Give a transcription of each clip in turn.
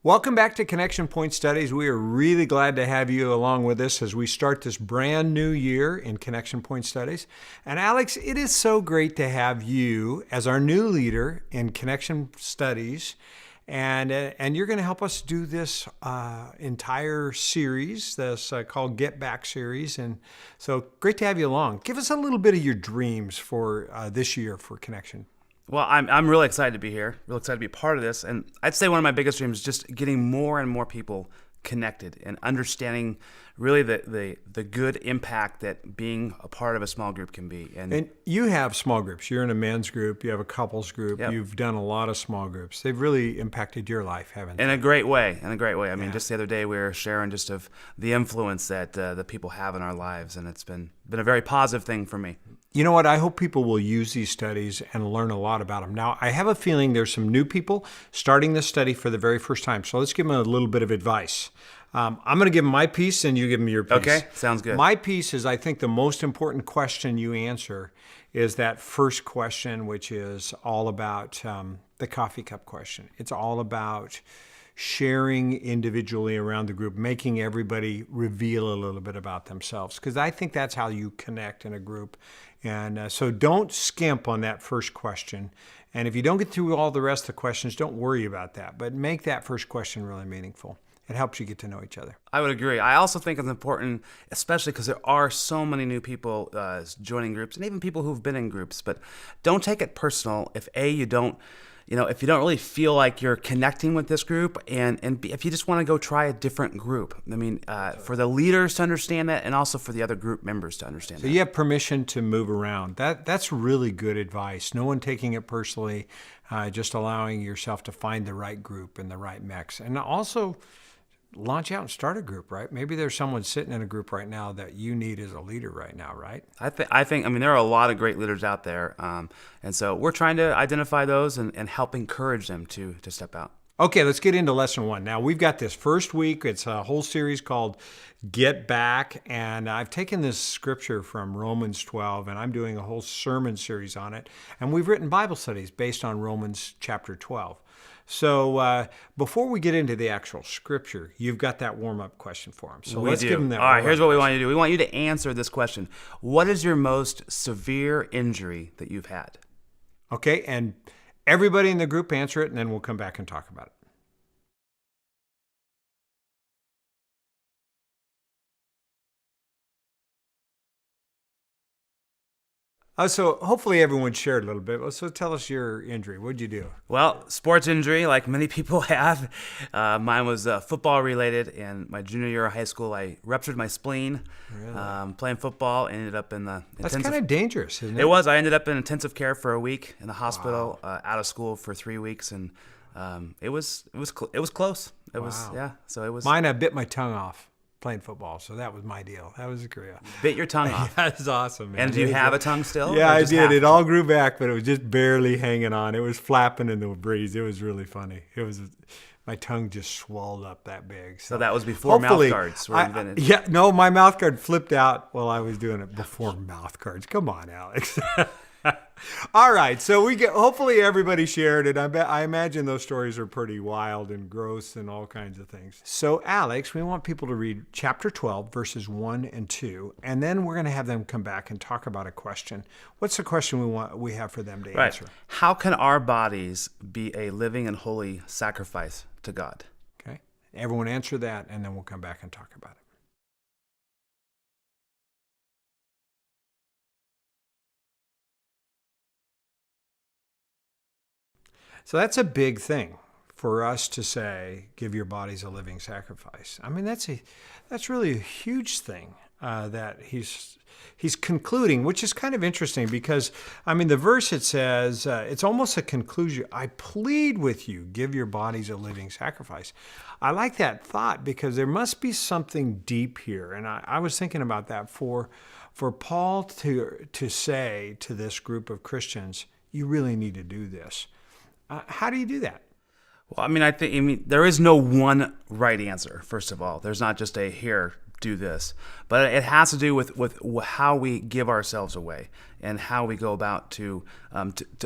Welcome back to Connection Point Studies. We are really glad to have you along with us as we start this brand new year in Connection Point Studies. And Alex, it is so great to have you as our new leader in Connection Studies. And you're going to help us do this entire series, this called Get Back series. And so great to have you along. Give us a little bit of your dreams for this year for Connection. Well, I'm really excited to be here, really excited to be a part of this. And I'd say one of my biggest dreams is just getting more and more people connected and understanding really the good impact that being a part of a small group can be. And you have small groups. You're in a men's group. You have a couples group. Yep. You've done a lot of small groups. They've really impacted your life, haven't they? In a great way. I mean, just the other day we were sharing just of the influence that the people have in our lives, and it's been a very positive thing for me. You know what? I hope people will use these studies and learn a lot about them. Now, I have a feeling there's some new people starting this study for the very first time. So let's give them a little bit of advice. I'm going to give them my piece and you give them your piece. Okay, sounds good. My piece is, I think, the most important question you answer is that first question, which is all about the coffee cup question. It's all about sharing individually around the group, making everybody reveal a little bit about themselves, because I think that's how you connect in a group. And so don't skimp on that first question. And if you don't get through all the rest of the questions, don't worry about that, but make that first question really meaningful. It helps you get to know each other. I would agree. I also think it's important, especially because there are so many new people joining groups and even people who've been in groups, but don't take it personal if you don't really feel like you're connecting with this group, and if you just want to go try a different group. I mean, for the leaders to understand that, and also for the other group members to understand that. So you have permission to move around. That's really good advice. No one taking it personally, just allowing yourself to find the right group and the right mix. And also launch out and start a group, right? Maybe there's someone sitting in a group right now that you need as a leader right now, right? I think there are a lot of great leaders out there. And so we're trying to identify those and help encourage them to step out. Okay, let's get into lesson one. Now, we've got this first week. It's a whole series called Get Back. And I've taken this scripture from Romans 12, and I'm doing a whole sermon series on it. And we've written Bible studies based on Romans chapter 12. So before we get into the actual scripture, you've got that warm-up question for them. So let's give them that. All right, here's what we want you to do. We want you to answer this question. What is your most severe injury that you've had? Okay, and everybody in the group answer it, and then we'll come back and talk about it. So hopefully everyone shared a little bit. So tell us your injury. What'd you do? Well, sports injury, like many people have. Mine was football related. In my junior year of high school, I ruptured my spleen. Really? Playing football. Ended up in the That's kind of dangerous, isn't it? It was. I ended up in intensive care for a week in the hospital. Wow. Out of school for 3 weeks, and it was close. It was. So it was. Mine, I bit my tongue off playing football, so that was my deal. That was a career. Bit your tongue off. That's awesome, man. And do you have a tongue still? Yeah, I did. It all grew back, but it was just barely hanging on. It was flapping in the breeze. It was really funny. My tongue just swelled up that big. So that was before mouth guards were invented. My mouth guard flipped out while I was doing it before mouth guards. Come on, Alex. All right, so hopefully everybody shared it. I imagine those stories are pretty wild and gross and all kinds of things. So Alex, we want people to read chapter 12, verses 1 and 2, and then we're going to have them come back and talk about a question. What's the question we have for them to answer? How can our bodies be a living and holy sacrifice to God? Okay, everyone answer that, and then we'll come back and talk about it. So that's a big thing for us to say, give your bodies a living sacrifice. I mean, that's really a huge thing that he's concluding, which is kind of interesting because, I mean, the verse, it says, it's almost a conclusion. I plead with you, give your bodies a living sacrifice. I like that thought because there must be something deep here. And I was thinking about that for Paul to say to this group of Christians, you really need to do this. How do you do that? Well, I mean, there is no one right answer, first of all. There's not just do this, but it has to do with how we give ourselves away and how we go about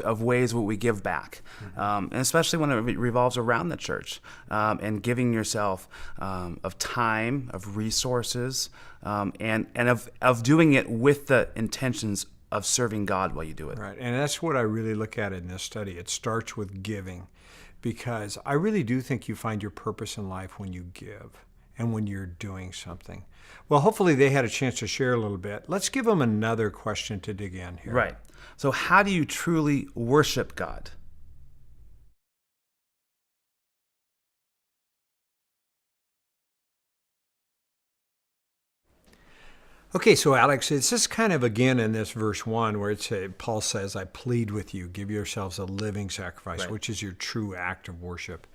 of ways what we give back, and especially when it revolves around the church, and giving yourself of time, of resources, and of doing it with the intentions of serving God while you do it. Right. And that's what I really look at in this study. It starts with giving, because I really do think you find your purpose in life when you give and when you're doing something. Well, hopefully they had a chance to share a little bit. Let's give them another question to dig in here. Right. So how do you truly worship God? Okay, so Alex, it's just kind of again in this verse 1 where Paul says, I plead with you, give yourselves a living sacrifice, Right. which is your true act of worship.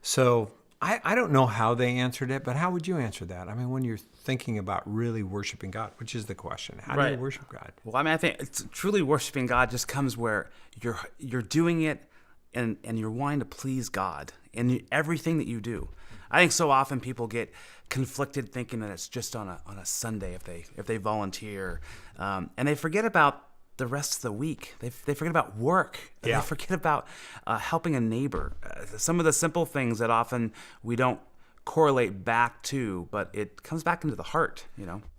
So I don't know how they answered it, but how would you answer that? I mean, when you're thinking about really worshiping God, which is the question, how do you Right. worship God? Well, I mean, I think it's truly worshiping God just comes where you're doing it and you're wanting to please God in everything that you do. I think so often people get conflicted thinking that it's just on a Sunday if they volunteer, and they forget about the rest of the week. They forget about work. Yeah. They forget about helping a neighbor. Some of the simple things that often we don't correlate back to, but it comes back into the heart,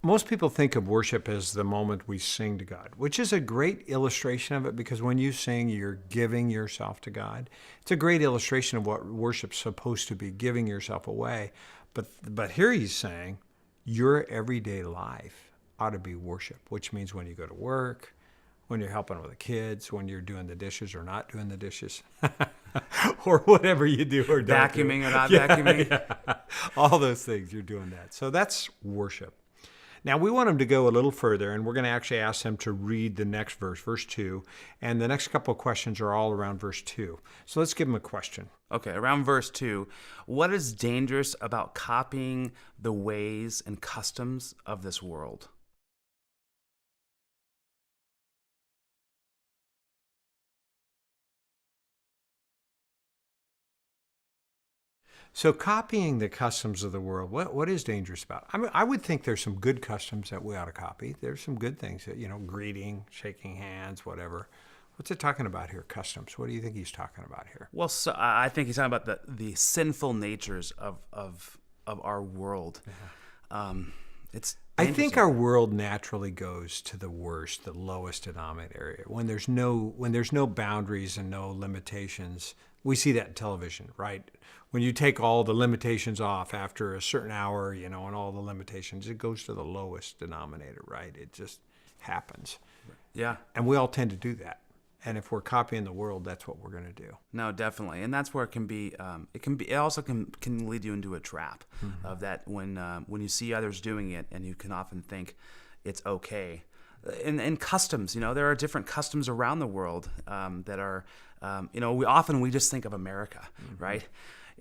Most people think of worship as the moment we sing to God, which is a great illustration of it, because when you sing, you're giving yourself to God. It's a great illustration of what worship's supposed to be, giving yourself away. But here he's saying your everyday life ought to be worship, which means when you go to work, when you're helping with the kids, when you're doing the dishes or not doing the dishes, or whatever you do or don't do. Vacuuming or not vacuuming. Yeah. All those things, you're doing that. So that's worship. Now, we want them to go a little further, and we're going to actually ask them to read the next verse, verse 2. And the next couple of questions are all around verse 2. So let's give them a question. Okay, around verse 2, what is dangerous about copying the ways and customs of this world? So copying the customs of the world, what is dangerous about it? I mean, I would think there's some good customs that we ought to copy. There's some good things that, greeting, shaking hands, whatever. What's it talking about here, customs? What do you think he's talking about here? Well, so I think he's talking about the sinful natures of our world. It's I think dangerous. our world naturally goes to the worst, the lowest denominator area. When there's no boundaries and no limitations, we see that in television, right? When you take all the limitations off after a certain hour, and all the limitations, it goes to the lowest denominator, right? It just happens. Yeah. And we all tend to do that. And if we're copying the world, that's what we're going to do. No, definitely, and that's where it can be. It also can lead you into a trap of that when you see others doing it, and you can often think it's okay. And customs, there are different customs around the world that are, we just think of America, right?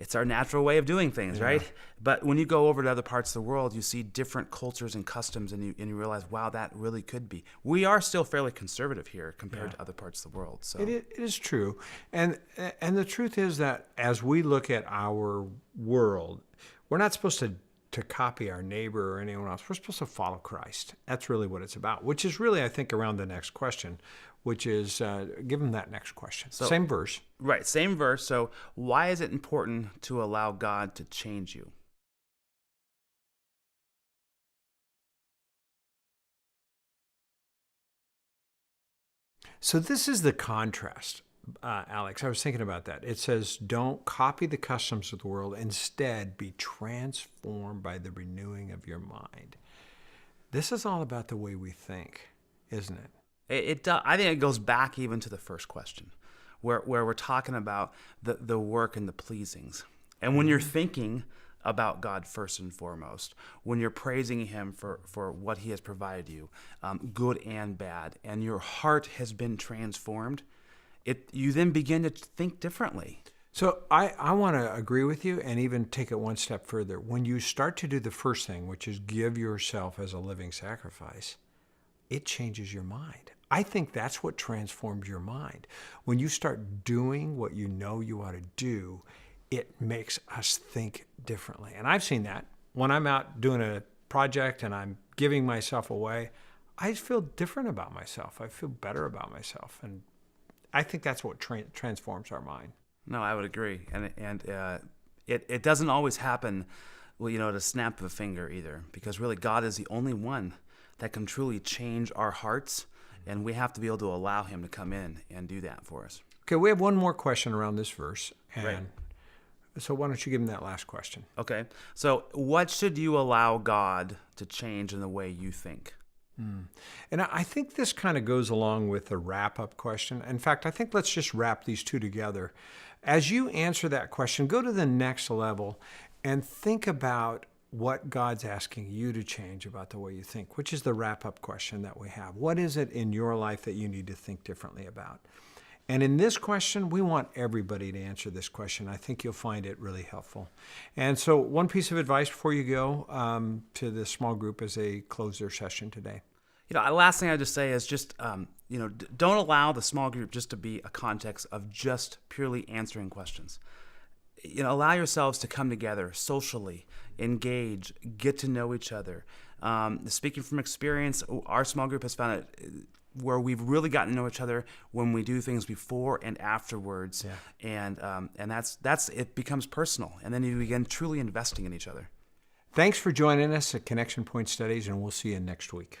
It's our natural way of doing things, right? But when you go over to other parts of the world, you see different cultures and customs, and you realize, wow, that really could be. We are still fairly conservative here compared to other parts of the world. So It is true. And the truth is that as we look at our world, we're not supposed to copy our neighbor or anyone else. We're supposed to follow Christ. That's really what it's about, which is really, I think, around the next question, which is, give them that next question. Same verse. Right, same verse. So why is it important to allow God to change you? So this is the contrast, Alex. I was thinking about that. It says, don't copy the customs of the world. Instead, be transformed by the renewing of your mind. This is all about the way we think, isn't it? I think it goes back even to the first question, where we're talking about the work and the pleasings. And when you're thinking about God first and foremost, when you're praising Him for what He has provided you, good and bad, and your heart has been transformed, you then begin to think differently. So I want to agree with you and even take it one step further. When you start to do the first thing, which is give yourself as a living sacrifice, it changes your mind. I think that's what transforms your mind. When you start doing what you know you ought to do, it makes us think differently. And I've seen that when I'm out doing a project and I'm giving myself away, I feel different about myself. I feel better about myself. And I think that's what transforms our mind. No, I would agree, and it doesn't always happen, well, at a snap of a finger either, because really God is the only one that can truly change our hearts, and we have to be able to allow Him to come in and do that for us. Okay, we have one more question around this verse, and Right. so why don't you give him that last question? Okay, so what should you allow God to change in the way you think? And I think this kind of goes along with the wrap-up question. In fact, I think let's just wrap these two together. As you answer that question, go to the next level and think about what God's asking you to change about the way you think, which is the wrap-up question that we have. What is it in your life that you need to think differently about? And in this question, we want everybody to answer this question. I think you'll find it really helpful. And so one piece of advice before you go to the small group as they close their session today. Last thing I just say is just, don't allow the small group just to be a context of just purely answering questions. Allow yourselves to come together socially, engage, get to know each other. Speaking from experience, our small group has found it where we've really gotten to know each other when we do things before and afterwards, and that's it becomes personal, and then you begin truly investing in each other. Thanks for joining us at Connection Point Studies, and we'll see you next week.